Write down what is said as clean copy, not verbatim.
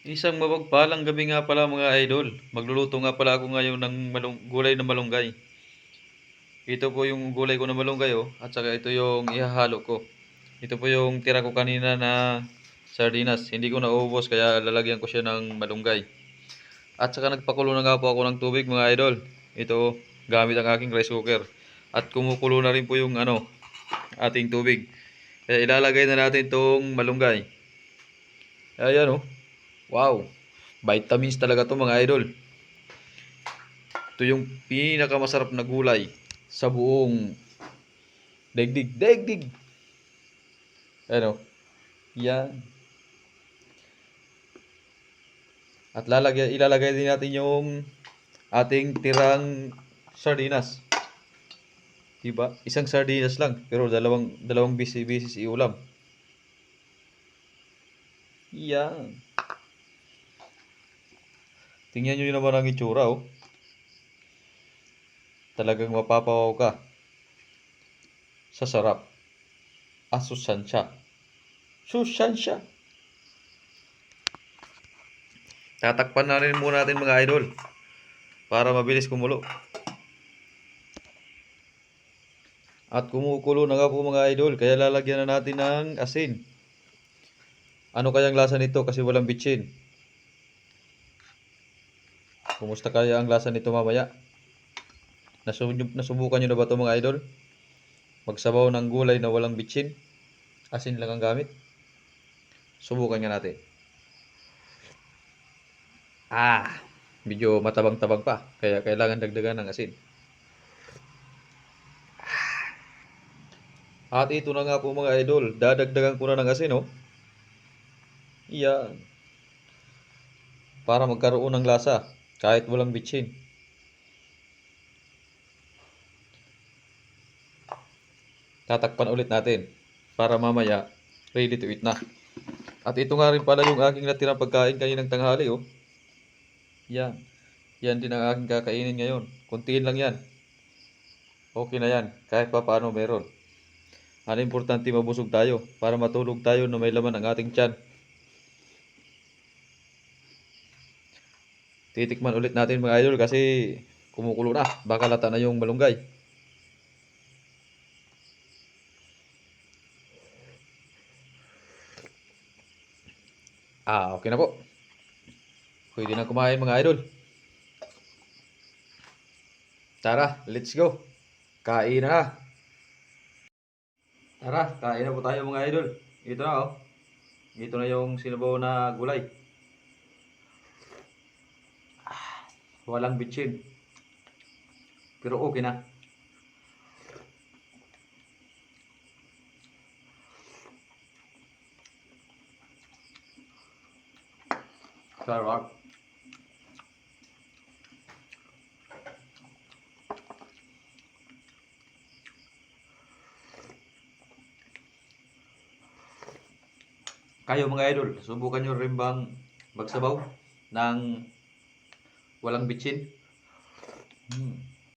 Isang mapagpalang gabi nga pala mga idol. Magluluto nga pala ako ngayon ng gulay na malunggay. Ito po yung gulay ko na malunggay oh, at saka ito yung ihahalo ko. Ito po yung tira ko kanina na sardinas. Hindi ko naubos kaya lalagyan ko siya ng malunggay. At saka nagpakulo na nga po ako ng tubig mga idol. Ito gamit ang aking rice cooker. At kumukulo na rin po yung ating tubig. Kaya ilalagay na natin itong malunggay. Ayan oh. Wow. Vitamins talaga to mga idol. Ito yung pinakamasarap na gulay sa buong daigdig. Daigdig! Ano? Yan. At ilalagay din natin yung ating tirang sardinas. Diba? Isang sardinas lang, pero dalawang bisis iulam. Yan. Tingnan nyo naman ang itsura, oh. Talagang mapapawaw ka sa sarap. Asusansya. Susansya. Tatakpan na rin muna natin mga idol para mabilis kumulo. At kumukulo na nga po mga idol, kaya lalagyan na natin ng asin. Ano kayang lasa nito kasi walang bitsin? Kumusta kaya ang lasa nito mamaya? Nasubukan nyo na ba ito mga idol? Magsabaw ng gulay na walang bitsin? Asin lang ang gamit? Subukan nga natin. Medyo matabang-tabang pa. Kaya kailangan dagdagan ng asin. At ito na nga po mga idol. Dadagdagan ko na ng asin, oh. Iyan. Para magkaroon ng lasa. Kahit walang bitsin. Tatakpan ulit natin. Para mamaya, ready to eat na. At ito nga rin pala yung aking natirang pagkain kaninang tanghali, oh. Yan. Yan din ang aking kakainin ngayon. Kuntiin lang yan. Okay na yan. Kahit pa paano meron. Ang importante mabusog tayo para matulog tayo na may laman ang ating tiyan. Titikman ulit natin mga idol kasi kumukulo na. Baka lata na yung malunggay. Okay na po. Pwede na kumain mga idol. Tara, let's go. Kain na. Tara, kain na po tayo mga idol. Ito na oh. Ito na yung sinabaw na gulay. Walang bitsin. Pero okay na. Sarap. Kayo mga idol, subukan nyo rin bang magsabaw ng walang bitsin?